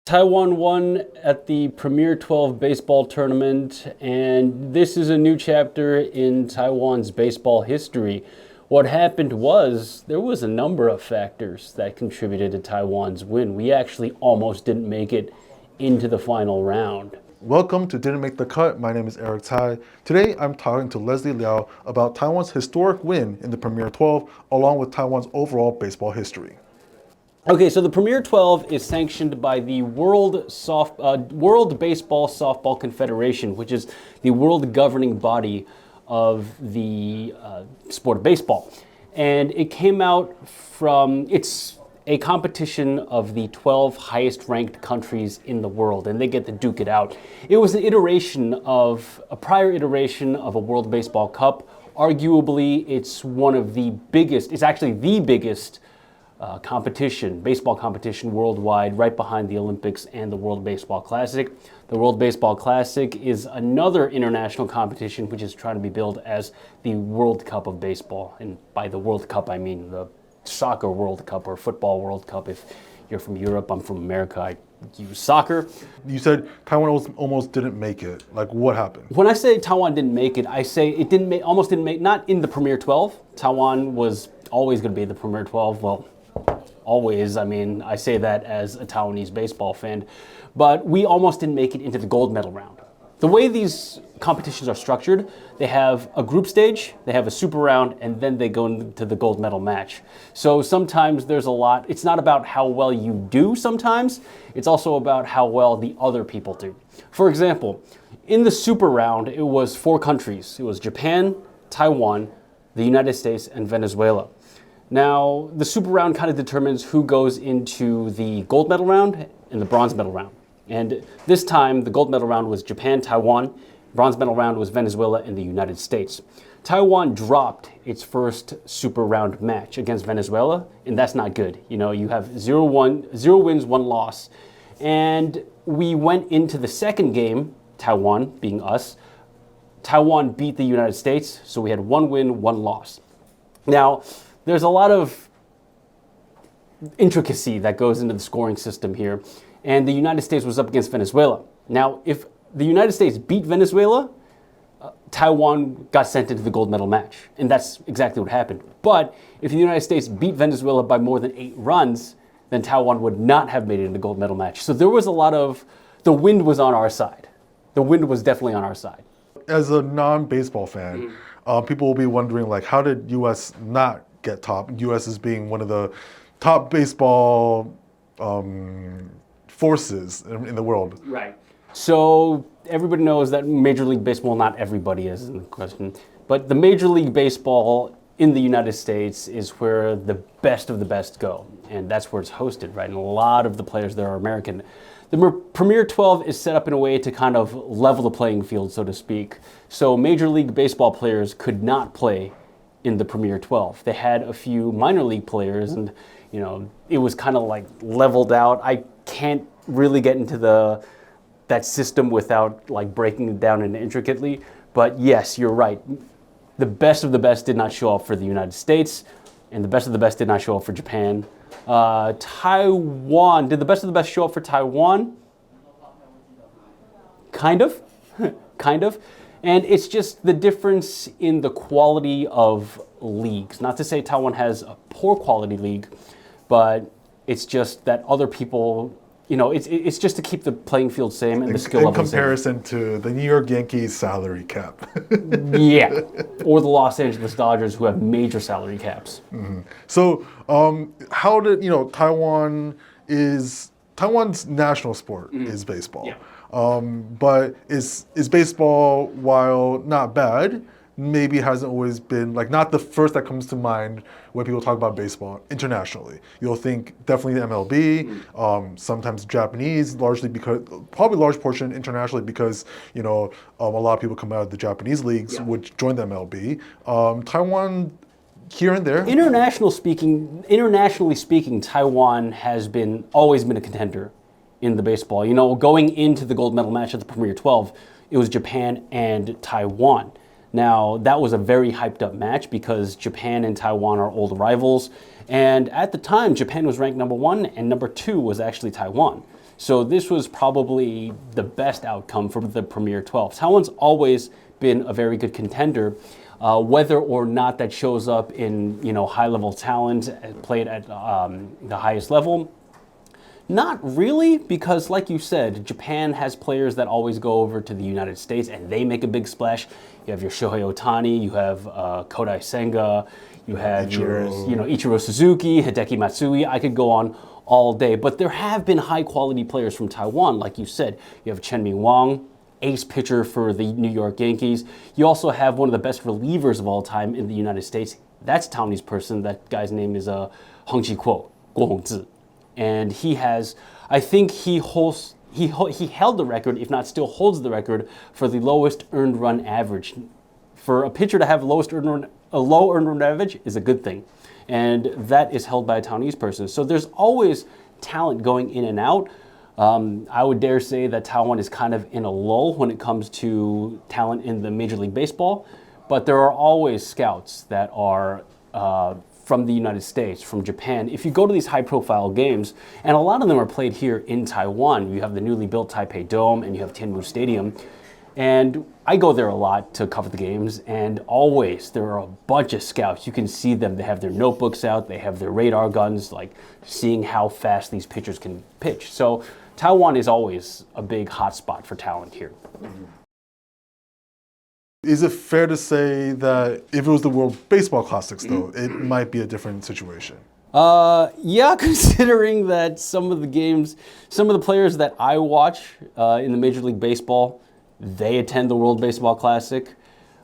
Taiwan won at the Premier12 baseball tournament, and this is a new chapter in Taiwan's baseball history. What happened was there was a number of factors that contributed to Taiwan's win. We actually almost didn't make it into the final round. Welcome to Didn't Make the Cut. My name is Tsai. Today I'm talking to Leslie Liao about Taiwan's historic win in the Premier 12, along with Taiwan's overall baseball history. Okay, so the Premier 12 is sanctioned by the World Baseball Softball Confederation, which is the world governing body of the sport of baseball. And it came out from, it's a competition of the 12 highest ranked countries in the world, and they get to duke it out. It was an iteration of, a prior iteration of a World Baseball Cup. Arguably, it's one of the biggest, it's actually the biggest baseball competition worldwide, right behind the Olympics and the World Baseball Classic. The World Baseball Classic is another international competition which is trying to be billed as the World Cup of baseball. And by the World Cup, I mean the soccer World Cup or football World Cup. If you're from Europe, I'm from America, I use soccer. You said Taiwan almost didn't make it. Like, what happened? When I say Taiwan didn't make it, I say it almost didn't make, not in the Premier 12. Taiwan was always going to be the Premier 12. Well, always, I mean, I say that as a Taiwanese baseball fan, but we almost didn't make it into the gold medal round. The way these competitions are structured, they have a group stage, they have a super round, and then they go into the gold medal match. So sometimes there's a lot, it's not about how well you do sometimes, it's also about how well the other people do. For example, in the super round, it was 4 countries. It was Japan, Taiwan, the United States, and Venezuela. Now, the super round kind of determines who goes into the gold medal round and the bronze medal round. And this time, the gold medal round was Japan, Taiwan. Bronze medal round was Venezuela and the United States. Taiwan dropped its first super round match against Venezuela, and that's not good. You know, you have 0 wins, 1 loss. And we went into the second game, Taiwan being us. Taiwan beat the United States, so we had 1 win, 1 loss. Now, there's a lot of intricacy that goes into the scoring system here, and the United States was up against Venezuela. Now, if the United States beat Venezuela, Taiwan got sent into the gold medal match, and that's exactly what happened. But if the United States beat Venezuela by more than 8 runs, then Taiwan would not have made it in the gold medal match. So there was a lot of, the wind was on our side. The wind was definitely on our side. As a non-baseball fan, people will be wondering, like, how did U.S. not get top? U.S. is being one of the top baseball forces in the world. Right. So everybody knows that Major League Baseball, not everybody is in the question, but the Major League Baseball in the United States is where the best of the best go. And that's where it's hosted, right? And a lot of the players there are American. The Premier 12 is set up in a way to kind of level the playing field, so to speak. So Major League Baseball players could not play in the Premier 12. They had a few minor league players, and you know, it was kind of like leveled out. I can't really get into that system without like breaking it down intricately, but yes, you're right. The best of the best did not show up for the United States, and the best of the best did not show up for Japan. Taiwan, did the best of the best show up for Taiwan? Kind of, kind of. And it's just the difference in the quality of leagues. Not to say Taiwan has a poor quality league, but it's just that other people, you know, it's just to keep the playing field same and the skill level same. In comparison to the New York Yankees salary cap. Yeah, or the Los Angeles Dodgers, who have major salary caps. Mm-hmm. So how did, you know, Taiwan's national sport is baseball. Yeah. But is baseball, while not bad, maybe hasn't always been, like, not the first that comes to mind when people talk about baseball internationally. You'll think definitely the MLB, sometimes Japanese, largely because, probably large portion internationally because, you know, a lot of people come out of the Japanese leagues, which joined the MLB. Taiwan, here and there. Internationally speaking, Taiwan has always been a contender in the baseball. You know, going into the gold medal match at the Premier 12, it was Japan and Taiwan. Now, that was a very hyped up match because Japan and Taiwan are old rivals. And at the time, Japan was ranked number 1 and number 2 was actually Taiwan. So this was probably the best outcome for the Premier 12. Taiwan's always been a very good contender. Whether or not that shows up in high-level talent played at the highest level, not really, because like you said, Japan has players that always go over to the United States and they make a big splash. You have your Shohei Ohtani, you have Kodai Senga, you have Ichiro Suzuki, Hideki Matsui. I could go on all day, but there have been high-quality players from Taiwan, like you said. You have Chen Ming Wang, ace pitcher for the New York Yankees. You also have one of the best relievers of all time in the United States. That's a Taiwanese person. That guy's name is Hung Chi Kuo, Guo Hongzi. And he has, I think he held the record, if not still holds the record, for the lowest earned run average. For a pitcher to have a low earned run average is a good thing. And that is held by a Taiwanese person. So there's always talent going in and out. I would dare say that Taiwan is kind of in a lull when it comes to talent in the Major League Baseball, but there are always scouts that are from the United States, from Japan. If you go to these high-profile games, and a lot of them are played here in Taiwan, you have the newly built Taipei Dome and you have Tianmu Stadium, and I go there a lot to cover the games, and always there are a bunch of scouts. You can see them. They have their notebooks out. They have their radar guns, like seeing how fast these pitchers can pitch. So Taiwan is always a big hotspot for talent here. Is it fair to say that if it was the World Baseball Classics, though, it might be a different situation? Yeah, considering that some of the games, some of the players that I watch in the Major League Baseball, they attend the World Baseball Classic.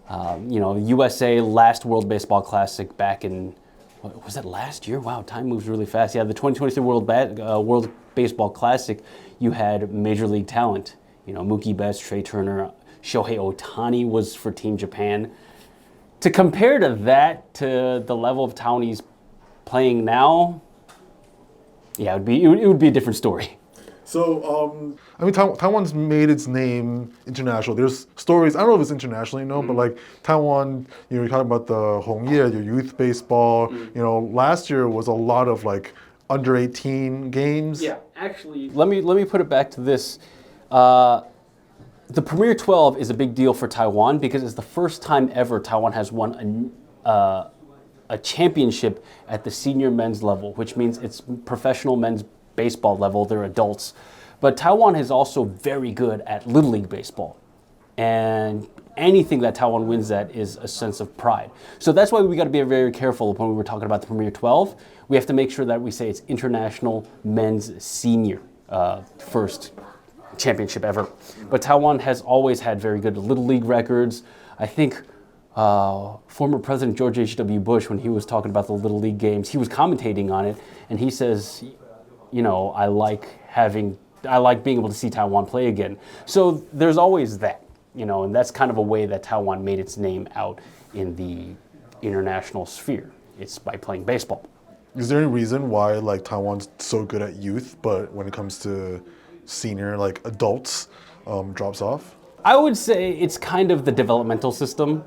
USA last World Baseball Classic back in, was that last year? Wow, time moves really fast. Yeah, the 2023 World Baseball Classic, you had Major League talent. Mookie Betts, Trey Turner, Shohei Ohtani was for Team Japan. To compare to that, to the level of Taiwanese playing now, yeah, it would be a different story. So, Taiwan's made its name international. There's stories, I don't know if it's internationally known, but like Taiwan, you're talking about the Hongye, your youth baseball. Last year was a lot of like under 18 games. Yeah, actually, let me put it back to this. The Premier 12 is a big deal for Taiwan because it's the first time ever Taiwan has won a championship at the senior men's level, which means it's professional men's baseball level. They're adults. But Taiwan is also very good at Little League baseball. And anything that Taiwan wins at is a sense of pride. So that's why we got to be very careful when we were talking about the Premier 12. We have to make sure that we say it's international men's senior first championship ever. But Taiwan has always had very good Little League records. I think former President George H.W. Bush, when he was talking about the Little League games, he was commentating on it, and he says, I like being able to see Taiwan play again. So there's always that, and that's kind of a way that Taiwan made its name out in the international sphere. It's by playing baseball. Is there any reason why like Taiwan's so good at youth, but when it comes to senior, like adults, drops off? I would say it's kind of the developmental system.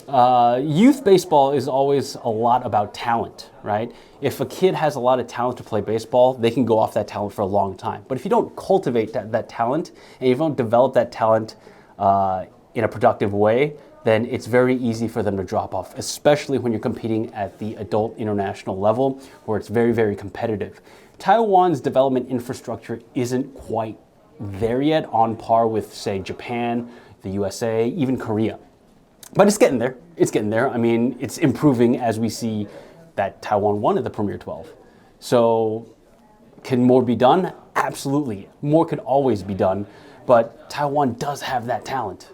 Youth baseball is always a lot about talent, right? If a kid has a lot of talent to play baseball, they can go off that talent for a long time. But if you don't cultivate that talent and you don't develop that talent in a productive way, then it's very easy for them to drop off, especially when you're competing at the adult international level where it's very, very competitive. Taiwan's development infrastructure isn't quite there yet, on par with, say, Japan, the USA, even Korea. But it's getting there. It's getting there. I mean, it's improving as we see that Taiwan won at the Premier 12. So can more be done? Absolutely. More could always be done. But Taiwan does have that talent.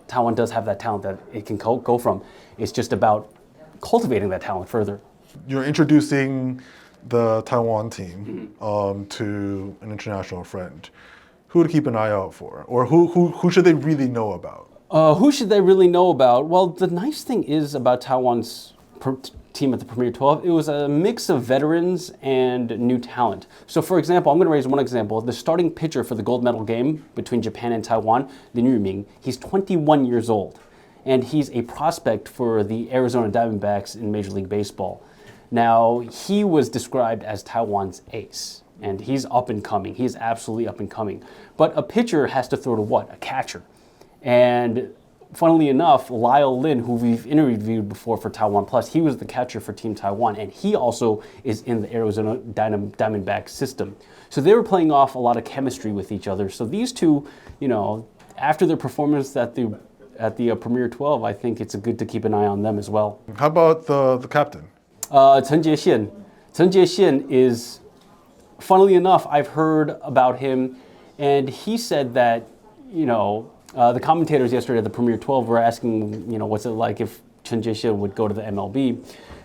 Taiwan does have that talent that it can go from. It's just about cultivating that talent further. You're introducing the Taiwan team to an international friend. Who to keep an eye out for? Or who should they really know about? Who should they really know about? Well, the nice thing is about Taiwan's team at the Premier 12, it was a mix of veterans and new talent. So for example, I'm going to raise one example. The starting pitcher for the gold medal game between Japan and Taiwan, Lin Yuming, he's 21 years old. And he's a prospect for the Arizona Diamondbacks in Major League Baseball. Now, he was described as Taiwan's ace. And he's up and coming. He's absolutely up and coming. But a pitcher has to throw to what? A catcher. And funnily enough, Lyle Lin, who we've interviewed before for TaiwanPlus, he was the catcher for Team Taiwan, and he also is in the Arizona Diamondback system. So they were playing off a lot of chemistry with each other. So these two, after their performance at the Premier 12, I think it's good to keep an eye on them as well. How about the captain? Chen Jiexian. Chen Jiexian is, funnily enough, I've heard about him, and he said that, the commentators yesterday at the Premier 12 were asking, what's it like if Chen Jiexian would go to the MLB.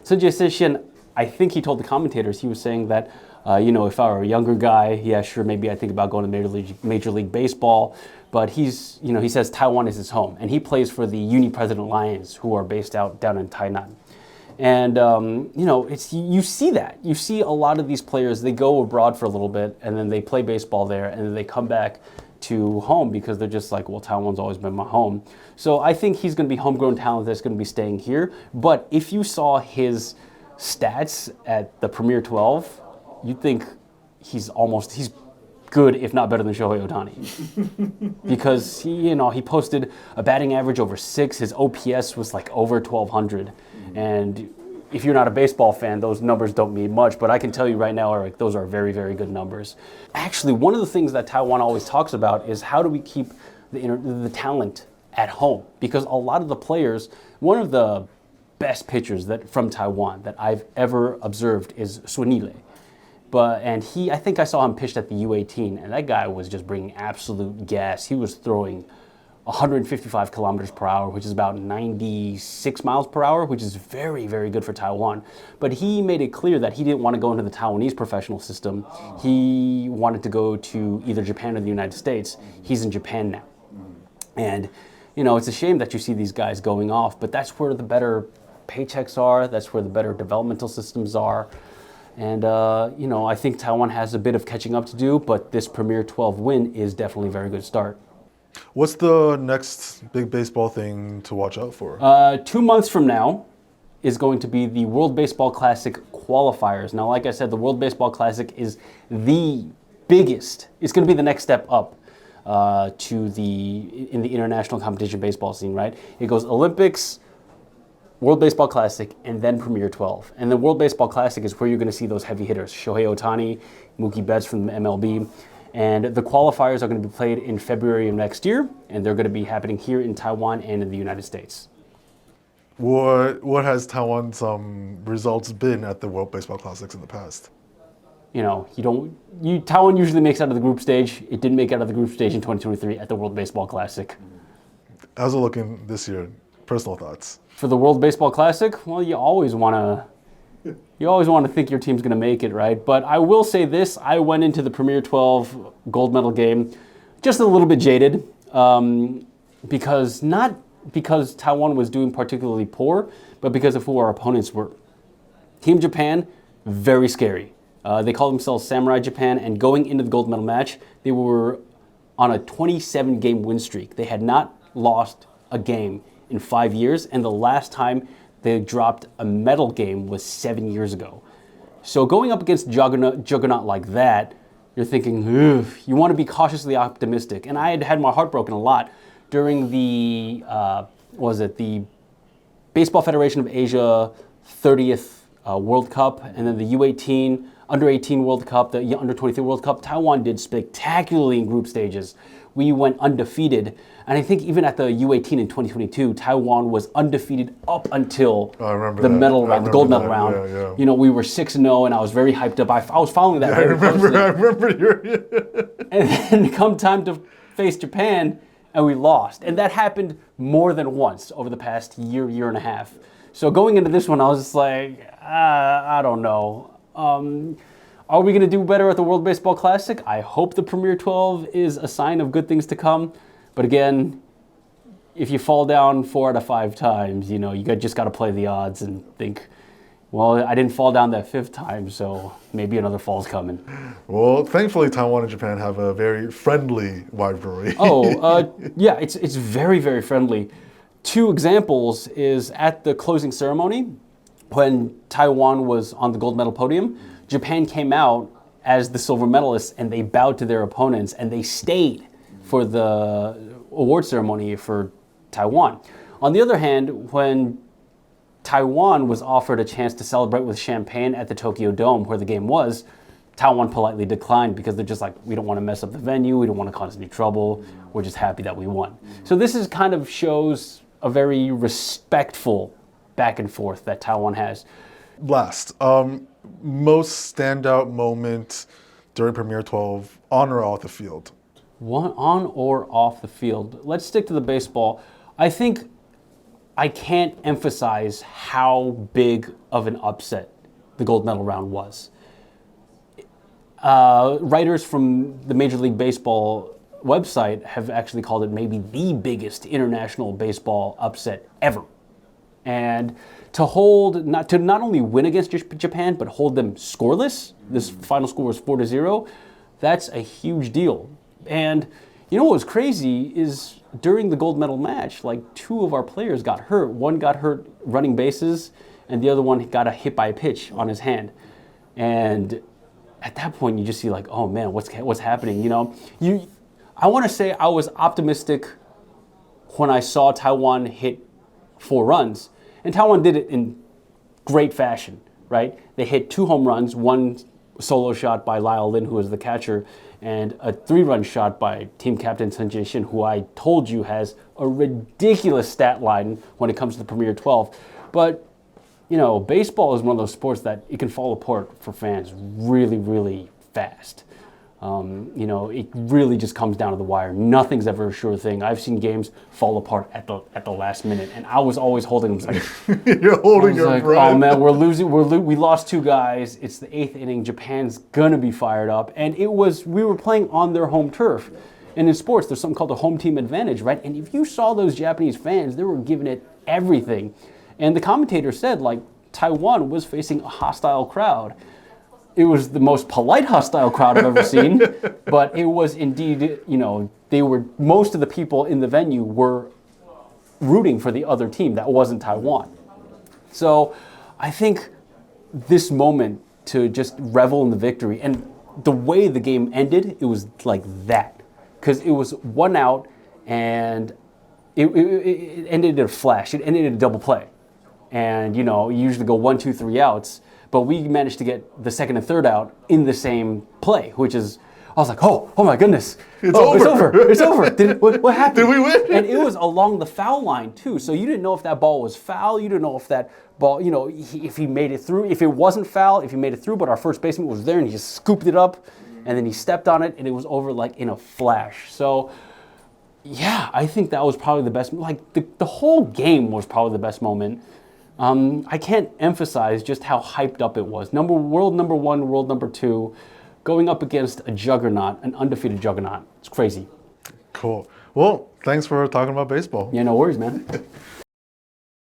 Chen Jiexian, I think he told the commentators, he was saying that, if I were a younger guy, yeah, sure, maybe I think about going to Major League Baseball. But he says Taiwan is his home, and he plays for the Uni President Lions, who are based down in Tainan. And you see that. You see a lot of these players, they go abroad for a little bit, and then they play baseball there, and then they come back to home because they're just like, well, Taiwan's always been my home. So I think he's going to be homegrown talent that's going to be staying here. But if you saw his stats at the Premier 12, you'd think he's good, if not better than Shohei Ohtani. Because he posted a batting average over 6. His OPS was like over 1,200. And if you're not a baseball fan, those numbers don't mean much. But I can tell you right now, those are very, very good numbers. Actually, one of the things that Taiwan always talks about is how do we keep the talent at home? Because a lot of the players, one of the best pitchers from Taiwan that I've ever observed is Sunile. I think I saw him pitched at the U18, and that guy was just bringing absolute gas. He was throwing 155 kilometers per hour, which is about 96 miles per hour, which is very, very good for Taiwan. But he made it clear that he didn't want to go into the Taiwanese professional system. He wanted to go to either Japan or the United States. He's in Japan now. And, it's a shame that you see these guys going off, but that's where the better paychecks are. That's where the better developmental systems are. And, I think Taiwan has a bit of catching up to do, but this Premier 12 win is definitely a very good start. What's the next big baseball thing to watch out for? 2 months from now is going to be the World Baseball Classic qualifiers. Now, like I said, the World Baseball Classic is the biggest. It's going to be the next step up in the international competition baseball scene, right? It goes Olympics, World Baseball Classic, and then Premier 12. And the World Baseball Classic is where you're going to see those heavy hitters, Shohei Ohtani, Mookie Betts from the MLB. And the qualifiers are going to be played in February of next year, and they're going to be happening here in Taiwan and in the United States. What has Taiwan's results been at the World Baseball Classics in the past? Taiwan usually makes out of the group stage. It didn't make out of the group stage in 2023 at the World Baseball Classic. How's it looking this year? Personal thoughts. For the World Baseball Classic, well, you always want to think your team's going to make it, right? But I will say this, I went into the Premier 12 gold medal game just a little bit jaded, not because Taiwan was doing particularly poor, but because of who our opponents were. Team Japan, very scary. They call themselves Samurai Japan, and going into the gold medal match, they were on a 27-game win streak. They had not lost a game in 5 years, and the last time they dropped a medal game was 7 years ago. So going up against juggernaut like that, you're thinking, you want to be cautiously optimistic. And I had my heart broken a lot during the, the Baseball Federation of Asia 30th World Cup, and then the U18, Under 18 World Cup, the Under 23 World Cup. Taiwan did spectacularly in group stages. We went undefeated. And I think even at the U18 in 2022, Taiwan was undefeated up until the medal round, the gold medal round. Yeah. We were 6-0, and I was very hyped up. I was following that very closely. I remember. And then come time to face Japan, and we lost. And that happened more than once over the past year and a half. So going into this one, I was just like, I don't know. Are we going to do better at the World Baseball Classic? I hope the Premier 12 is a sign of good things to come. But again, if you fall down 4 out of 5 times, you just got to play the odds and think, well, I didn't fall down that 5th time, so maybe another fall's coming. Well, thankfully, Taiwan and Japan have a very friendly rivalry. Yeah, it's very, very friendly. 2 examples is at the closing ceremony, when Taiwan was on the gold medal podium, Japan came out as the silver medalists, and they bowed to their opponents, and they stayed for the award ceremony for Taiwan. On the other hand, when Taiwan was offered a chance to celebrate with champagne at the Tokyo Dome, where the game was, Taiwan politely declined because they're just like, we don't want to mess up the venue, we don't want to cause any trouble, we're just happy that we won. So this is kind of shows a very respectful back and forth that Taiwan has. Last, most standout moment during Premier 12, on or off the field? One on or off the field. Let's stick to the baseball. I think I can't emphasize how big of an upset the gold medal round was. Writers from the Major League Baseball website have actually called it maybe the biggest international baseball upset ever. And to not only win against Japan, but hold them scoreless, this final score was 4-0, that's a huge deal. And you know what was crazy is during the gold medal match, like 2 of our players got hurt. One got hurt running bases, and the other one got a hit by a pitch on his hand. And at that point, you just see like, oh man, what's happening? You know, I want to say I was optimistic when I saw Taiwan hit 4 runs, and Taiwan did it in great fashion, right? They hit 2 home runs, 1 solo shot by Liao Lin, who was the catcher, and a 3-run shot by team captain Sun Jae-shin, who I told you has a ridiculous stat line when it comes to the Premier 12. But you know, baseball is one of those sports that it can fall apart for fans really, really fast. You know, it really just comes down to the wire. Nothing's ever a sure thing. I've seen games fall apart at the last minute, and I was always holding them. Like, you're holding your breath. Oh man, we're losing. We lost 2 guys. It's the 8th inning. Japan's gonna be fired up, and we were playing on their home turf. And in sports, there's something called the home team advantage, right? And if you saw those Japanese fans, they were giving it everything. And the commentator said, like, Taiwan was facing a hostile crowd. It was the most polite hostile crowd I've ever seen, but it was indeed, you know, most of the people in the venue were rooting for the other team that wasn't Taiwan. So I think this moment to just revel in the victory, and the way the game ended, it was like that. Because it was 1 out, and it ended in a flash. It ended in a double play. And, you know, you usually go 1, 2, 3 outs, but we managed to get the 2nd and 3rd out in the same play, which is, I was like, oh my goodness. It's over. It's over. What happened? Did we win? And it was along the foul line, too. So you didn't know if that ball was foul. You didn't know if that ball, you know, if he made it through. If it wasn't foul, if he made it through, but our first baseman was there and he just scooped it up, and then he stepped on it, and it was over like in a flash. So, yeah, I think that was probably the best. Like, the whole game was probably the best moment. I can't emphasize just how hyped up it was. World number 1, world number 2, going up against a juggernaut, an undefeated juggernaut. It's crazy. Cool. Well, thanks for talking about baseball. Yeah, no worries, man.